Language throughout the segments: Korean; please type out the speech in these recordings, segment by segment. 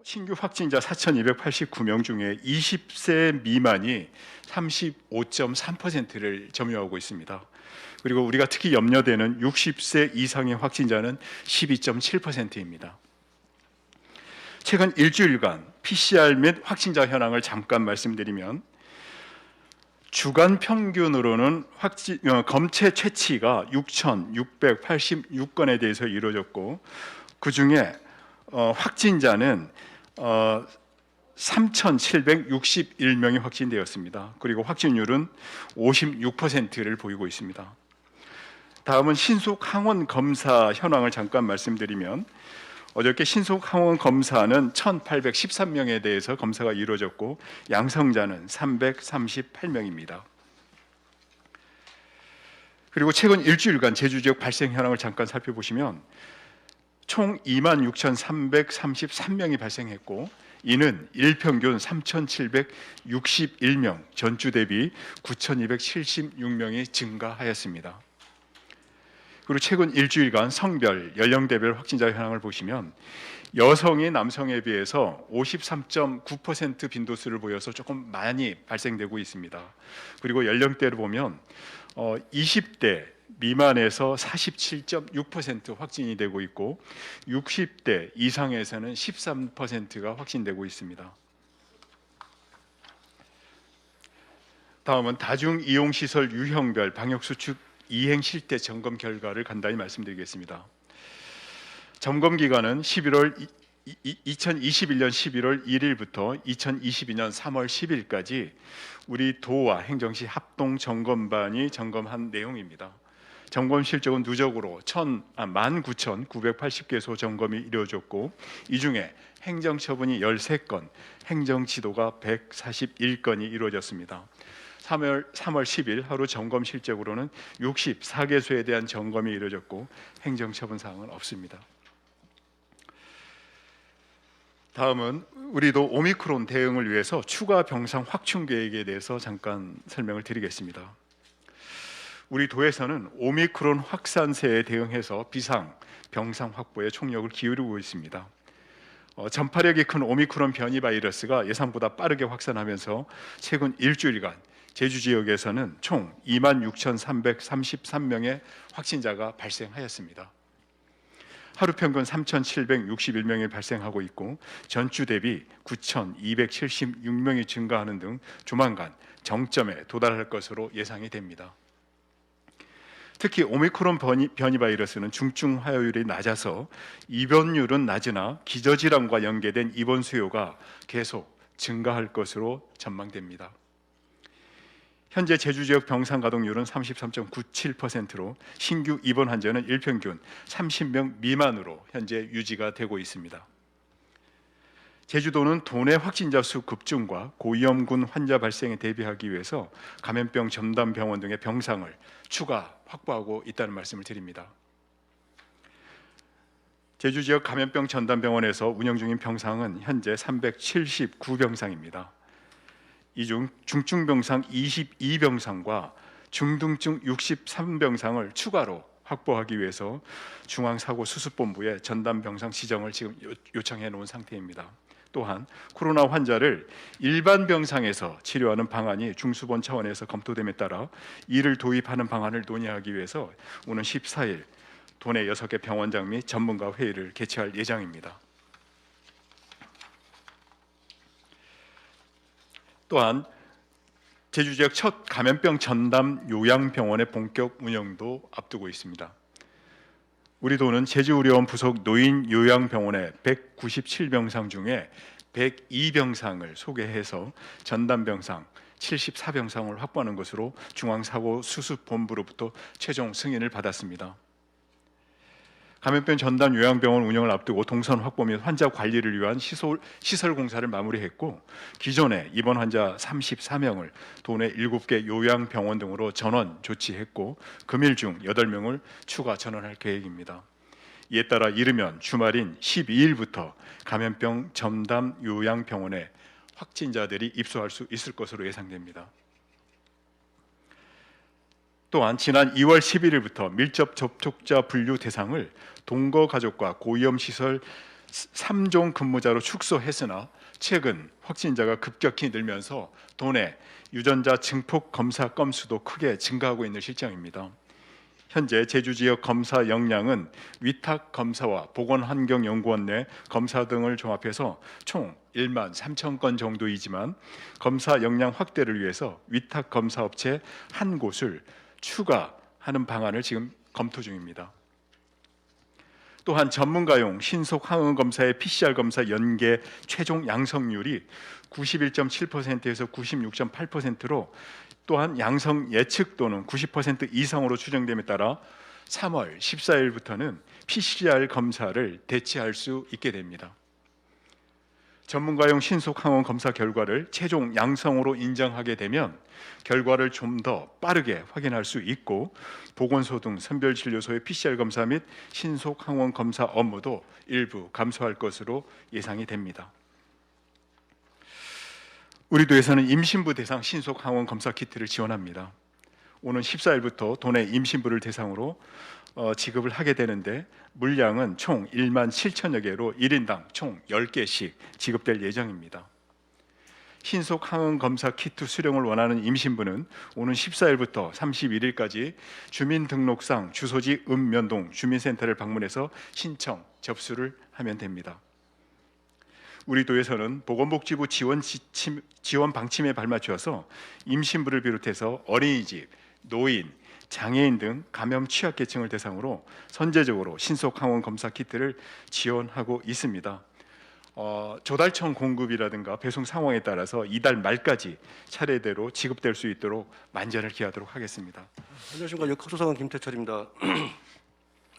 신규 확진자 4,289명 중에 20세 미만이 35.3%를 점유하고 있습니다. 그리고 우리가 특히 염려되는 60세 이상의 확진자는 12.7%입니다. 최근 일주일간 PCR 및 확진자 현황을 잠깐 말씀드리면 주간 평균으로는 검체 채취가 6,686건에 대해서 이루어졌고 그 중에 확진자는 3,761명이 확진되었습니다. 그리고 확진율은 56%를 보이고 있습니다. 다음은 신속 항원 검사 현황을 잠깐 말씀드리면 어저께 신속 항원 검사는 1,813명에 대해서 검사가 이루어졌고 양성자는 338명입니다. 그리고 최근 일주일간 제주 지역 발생 현황을 잠깐 살펴보시면 총 26,333명이 발생했고 이는 일평균 3,761명, 전주 대비 9,276명이 증가하였습니다. 그리고 최근 일주일간 성별, 연령대별 확진자 현황을 보시면 여성이 남성에 비해서 53.9% 빈도수를 보여서 조금 많이 발생되고 있습니다. 그리고 연령대를 보면 20대 미만에서 47.6% 확진이 되고 있고 60대 이상에서는 13%가 확진되고 있습니다. 다음은 다중이용시설 유형별 방역수칙 이행 실태 점검 결과를 간단히 말씀드리겠습니다. 점검 기간은 2021년 11월 1일부터 2022년 3월 10일까지 우리 도와 행정시 합동 점검반이 점검한 내용입니다. 점검 실적은 누적으로 19,980개소 점검이 이루어졌고 이 중에 행정처분이 13건, 행정지도가 141건이 이루어졌습니다. 3월 10일 하루 점검 실적으로는 64개소에 대한 점검이 이루어졌고 행정처분 사항은 없습니다. 다음은 우리도 오미크론 대응을 위해서 추가 병상 확충 계획에 대해서 잠깐 설명을 드리겠습니다. 우리 도에서는 오미크론 확산세에 대응해서 비상 병상 확보에 총력을 기울이고 있습니다. 전파력이 큰 오미크론 변이 바이러스가 예상보다 빠르게 확산하면서 최근 일주일간 제주 지역에서는 총 26,333명의 확진자가 발생하였습니다. 하루 평균 3,761명이 발생하고 있고 전주 대비 9,276명이 증가하는 등 조만간 정점에 도달할 것으로 예상이 됩니다. 특히 오미크론 변이 바이러스는 중증 화요율이 낮아서 입원율은 낮으나 기저질환과 연계된 입원 수요가 계속 증가할 것으로 전망됩니다. 현재 제주 지역 병상 가동률은 33.97%로 신규 입원 환자는 일평균 30명 미만으로 현재 유지가 되고 있습니다. 제주도는 도내 확진자 수 급증과 고위험군 환자 발생에 대비하기 위해서 감염병 전담병원 등의 병상을 추가 확보하고 있다는 말씀을 드립니다. 제주 지역 감염병 전담병원에서 운영 중인 병상은 현재 379병상입니다. 이 중 중증병상 22병상과 중등증 63병상을 추가로 확보하기 위해서 중앙사고수습본부에 전담병상 지정을 지금 요청해 놓은 상태입니다. 또한 코로나 환자를 일반 병상에서 치료하는 방안이 중수본 차원에서 검토됨에 따라 이를 도입하는 방안을 논의하기 위해서 오는 14일 도내 6개 병원장 및 전문가 회의를 개최할 예정입니다. 또한 제주 지역 첫 감염병 전담 요양병원의 본격 운영도 앞두고 있습니다. 우리 도는 제주의료원 부속 노인 요양병원의 197병상 중에 102병상을 소개해서 전담병상 74병상을 확보하는 것으로 중앙사고수습본부로부터 최종 승인을 받았습니다. 감염병 전담 요양병원 운영을 앞두고 동선 확보 및 환자 관리를 위한 시설 공사를 마무리했고 기존에 입원 환자 34명을 도내 7개 요양병원 등으로 전원 조치했고 금일 중 8명을 추가 전원할 계획입니다. 이에 따라 이르면 주말인 12일부터 감염병 전담 요양병원에 확진자들이 입소할 수 있을 것으로 예상됩니다. 또한 지난 2월 11일부터 밀접 접촉자 분류 대상을 동거 가족과 고위험 시설 3종 근무자로 축소했으나 최근 확진자가 급격히 늘면서 도내 유전자 증폭 검사 건수도 크게 증가하고 있는 실정입니다. 현재 제주 지역 검사 역량은 위탁 검사와 보건환경연구원 내 검사 등을 종합해서 총 1만 3천 건 정도이지만 검사 역량 확대를 위해서 위탁 검사 업체 한 곳을 추가하는 방안을 지금 검토 중입니다. 또한 전문가용 신속 항원 검사의 PCR 검사 연계 최종 양성률이 91.7%에서 96.8%로 또한 양성 예측도는 90% 이상으로 추정됨에 따라 3월 14일부터는 PCR 검사를 대체할 수 있게 됩니다. 전문가용 신속 항원 검사 결과를 최종 양성으로 인정하게 되면 결과를 좀 더 빠르게 확인할 수 있고 보건소 등 선별진료소의 PCR 검사 및 신속 항원 검사 업무도 일부 감소할 것으로 예상이 됩니다. 우리 도에서는 임신부 대상 신속 항원 검사 키트를 지원합니다. 오는 14일부터 도내 임신부를 대상으로 지급을 하게 되는데 물량은 총 1만 7천여 개로 1인당 총 10개씩 지급될 예정입니다. 신속 항원 검사 키트 수령을 원하는 임신부는 오는 14일부터 31일까지 주민등록상 주소지 읍면동 주민센터를 방문해서 신청 접수를 하면 됩니다. 우리 도에서는 보건복지부 지원 방침에 발맞춰서 임신부를 비롯해서 어린이집, 노인, 장애인 등 감염 취약계층을 대상으로 선제적으로 신속 항원 검사 키트를 지원하고 있습니다. 조달청 공급이라든가 배송 상황에 따라서 이달 말까지 차례대로 지급될 수 있도록 만전을 기하도록 하겠습니다. 안녕하십니까. 역학조사관 김태철입니다.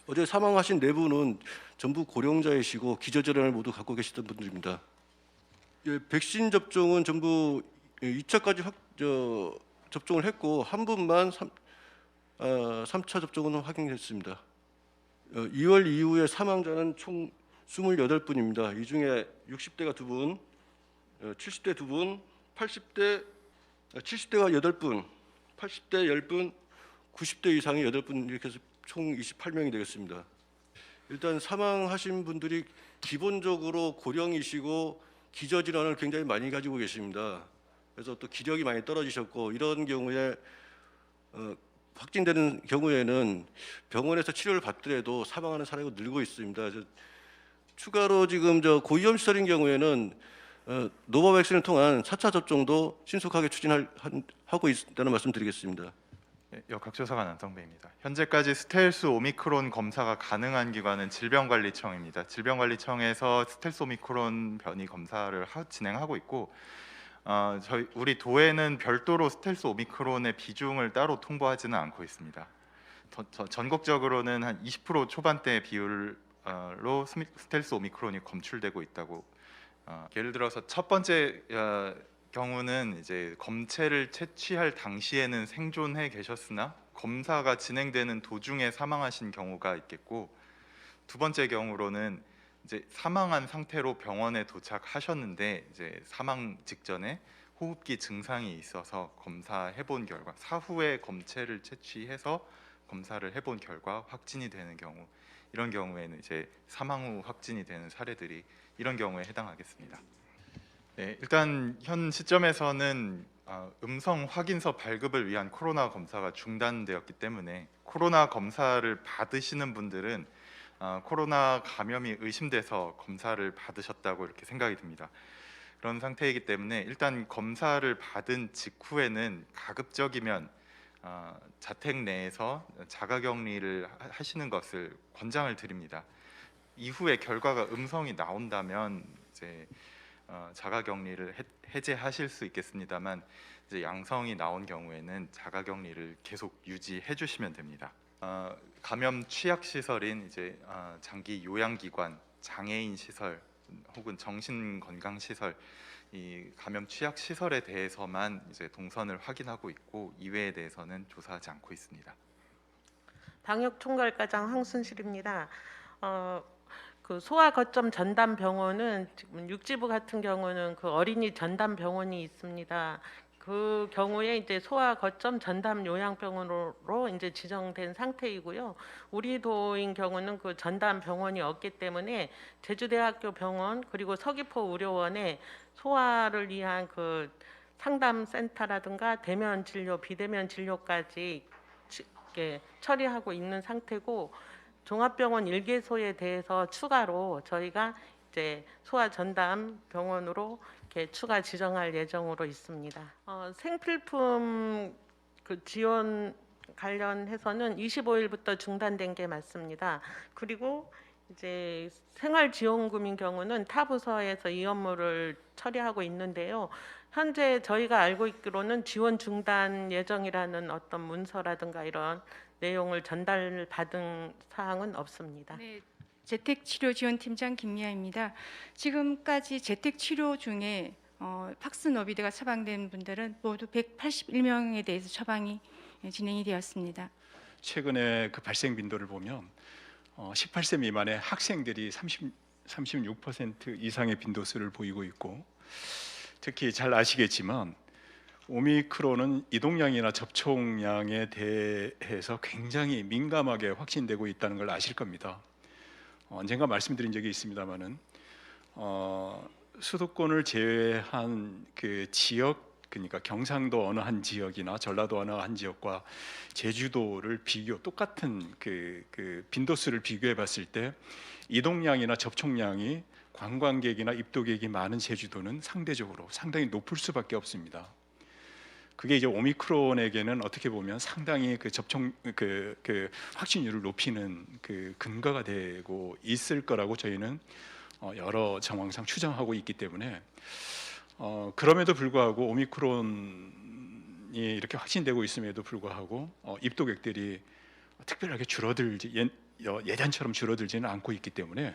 어제 사망하신 네 분은 전부 고령자이시고 기저질환을 모두 갖고 계시던 분들입니다. 예, 백신 접종은 전부 2차까지 접종을 했고 한 분만 3차 접종은 확인됐습니다. 2월 이후에 사망자는 총 28분입니다. 이 중에 60대가 2분, 70대 2분, 70대가 8분, 80대 10분, 90대 이상이 8분 이렇게 해서 총 28명이 되겠습니다. 일단 사망하신 분들이 기본적으로 고령이시고 기저질환을 굉장히 많이 가지고 계십니다. 그래서 또 기력이 많이 떨어지셨고 이런 경우에 확진되는 경우에는 병원에서 치료를 받더라도 사망하는 사례가 늘고 있습니다. 추가로 지금 고위험 시설인 경우에는 노바백신을 통한 4차 접종도 신속하게 추진하고 있다는 말씀드리겠습니다. 역학조사관 안성배입니다. 현재까지 스텔스 오미크론 검사가 가능한 기관은 질병관리청입니다. 질병관리청에서 스텔스 오미크론 변이 검사를 진행하고 있고 우리 도에는 별도로 스텔스 오미크론의 비중을 따로 통보하지는 않고 있습니다. 전국적으로는 한 20% 초반대 비율로 스텔스 오미크론이 검출되고 있다고. 예를 들어서 첫 번째 경우는 이제 검체를 채취할 당시에는 생존해 계셨으나 검사가 진행되는 도중에 사망하신 경우가 있겠고, 두 번째 경우로는 이제 사망한 상태로 병원에 도착하셨는데 이제 사망 직전에 호흡기 증상이 있어서 검사해 본 결과 사후에 검체를 채취해서 검사를 해본 결과 확진이 되는 경우, 이런 경우에는 이제 사망 후 확진이 되는 사례들이 이런 경우에 해당하겠습니다. 네, 일단 현 시점에서는 음성 확인서 발급을 위한 코로나 검사가 중단되었기 때문에 코로나 검사를 받으시는 분들은 코로나 감염이 의심돼서 검사를 받으셨다고 이렇게 생각이 듭니다. 그런 상태이기 때문에 일단 검사를 받은 직후에는 가급적이면 자택 내에서 자가격리를 하시는 것을 권장을 드립니다. 이후에 결과가 음성이 나온다면 이제 자가격리를 해제하실 수 있겠습니다만 이제 양성이 나온 경우에는 자가격리를 계속 유지해 주시면 됩니다. 감염 취약 시설인 이제 장기 요양기관, 장애인 시설 혹은 정신건강 시설, 이 감염 취약 시설에 대해서만 이제 동선을 확인하고 있고 이외에 대해서는 조사하지 않고 있습니다. 방역총괄과장 황순실입니다. 그 소아 거점 전담 병원은 지금 육지부 같은 경우는 그 어린이 전담 병원이 있습니다. 그 경우에 이제 소아 거점 전담 요양병원으로 이제 지정된 상태이고요. 우리 도인 경우는 그 전담 병원이 없기 때문에 제주대학교 병원 그리고 서귀포 의료원에 소아를 위한 그 상담 센터라든가 대면 진료, 비대면 진료까지 이렇게 처리하고 있는 상태고, 종합병원 일개소에 대해서 추가로 저희가 이제 소아 전담 병원으로 이렇게 추가 지정할 예정으로 있습니다. 생필품 그 지원 관련해서는 25일부터 중단된 게 맞습니다. 그리고 이제 생활지원금인 경우는 타 부서에서 이 업무를 처리하고 있는데요. 현재 저희가 알고 있기로는 지원 중단 예정이라는 어떤 문서라든가 이런 내용을 전달받은 사항은 없습니다. 네, 재택치료지원팀장 김미아입니다. 지금까지 재택치료 중에 팍스노비드가 처방된 분들은 모두 181명에 대해서 처방이 진행이 되었습니다. 최근에 그 발생 빈도를 보면 18세 미만의 학생들이 36% 이상의 빈도수를 보이고 있고, 특히 잘 아시겠지만 오미크론은 이동량이나 접촉량에 대해서 굉장히 민감하게 확진되고 있다는 걸 아실 겁니다. 언젠가 말씀드린 적이 있습니다만은 수도권을 제외한 그 지역, 그러니까 경상도 어느 한 지역이나 전라도 어느 한 지역과 제주도를 똑같은 그 빈도수를 비교해 봤을 때 이동량이나 접촉량이 관광객이나 입도객이 많은 제주도는 상대적으로 상당히 높을 수밖에 없습니다. 그게 이제 오미크론에게는 어떻게 보면 상당히 그 접촉 그 확진율을 높이는 그 근거가 되고 있을 거라고 저희는 여러 정황상 추정하고 있기 때문에 그럼에도 불구하고 오미크론이 이렇게 확진되고 있음에도 불구하고 입도객들이 특별하게 예전처럼 줄어들지는 않고 있기 때문에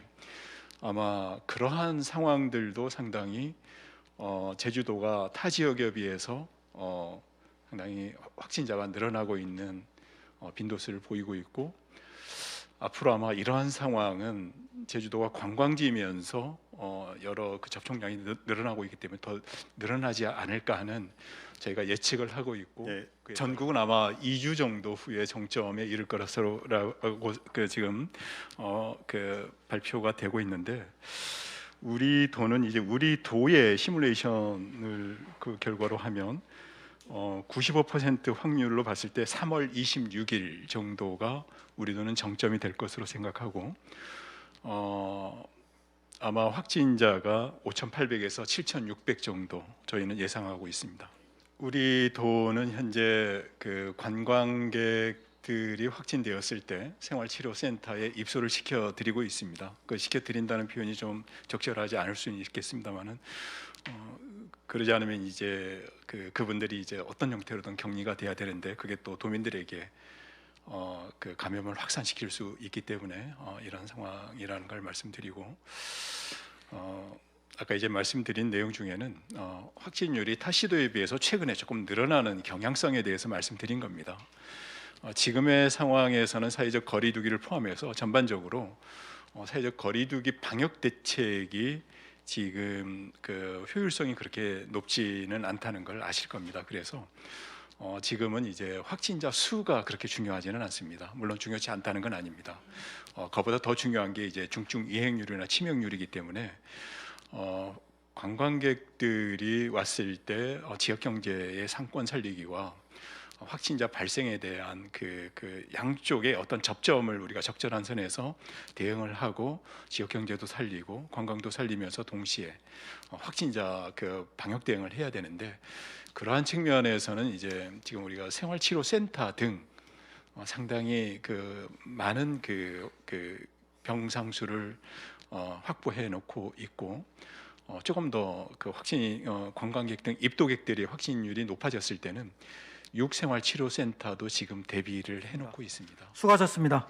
아마 그러한 상황들도 상당히 제주도가 타 지역에 비해서 상당히 확진자가 늘어나고 있는 빈도수를 보이고 있고, 앞으로 아마 이러한 상황은 제주도가 관광지면서 여러 그 접촉량이 늘어나고 있기 때문에 더 늘어나지 않을까 하는 저희가 예측을 하고 있고, 전국은 아마 2주 정도 후에 정점에 이를 거라고 지금 그 발표가 되고 있는데, 우리 도는 이제 우리 도의 시뮬레이션을 그 결과로 하면 95% 확률로 봤을 때 3월 26일 정도가 우리 도는 정점이 될 것으로 생각하고, 아마 확진자가 5,800에서 7,600 정도 저희는 예상하고 있습니다. 우리 도는 현재 그 관광객들이 확진되었을 때 생활치료센터에 입소를 시켜드리고 있습니다. 그 시켜드린다는 표현이 좀 적절하지 않을 수는 있겠습니다만은 그러지 않으면 이제 그분들이 이제 어떤 형태로든 격리가 돼야 되는데, 그게 또 도민들에게 그 감염을 확산시킬 수 있기 때문에 이런 상황이라는 걸 말씀드리고, 아까 이제 말씀드린 내용 중에는 확진율이 타 시도에 비해서 최근에 조금 늘어나는 경향성에 대해서 말씀드린 겁니다. 지금의 상황에서는 사회적 거리두기를 포함해서 전반적으로 사회적 거리두기 방역 대책이 지금 그 효율성이 그렇게 높지는 않다는 걸 아실 겁니다. 그래서 지금은 이제 확진자 수가 그렇게 중요하지는 않습니다. 물론 중요치 않다는 건 아닙니다. 그보다 더 중요한 게 이제 중증 이행률이나 치명률이기 때문에 관광객들이 왔을 때 지역 경제의 상권 살리기와 확진자 발생에 대한 그 양쪽의 어떤 접점을 우리가 적절한 선에서 대응을 하고 지역 경제도 살리고 관광도 살리면서 동시에 확진자 그 방역 대응을 해야 되는데, 그러한 측면에서는 이제 지금 우리가 생활치료센터 등 상당히 그 많은 그 병상수를 확보해 놓고 있고, 조금 더 그 관광객 등 입도객들의 확진율이 높아졌을 때는 육생활치료센터도 지금 대비를 해놓고 있습니다. 수고하셨습니다.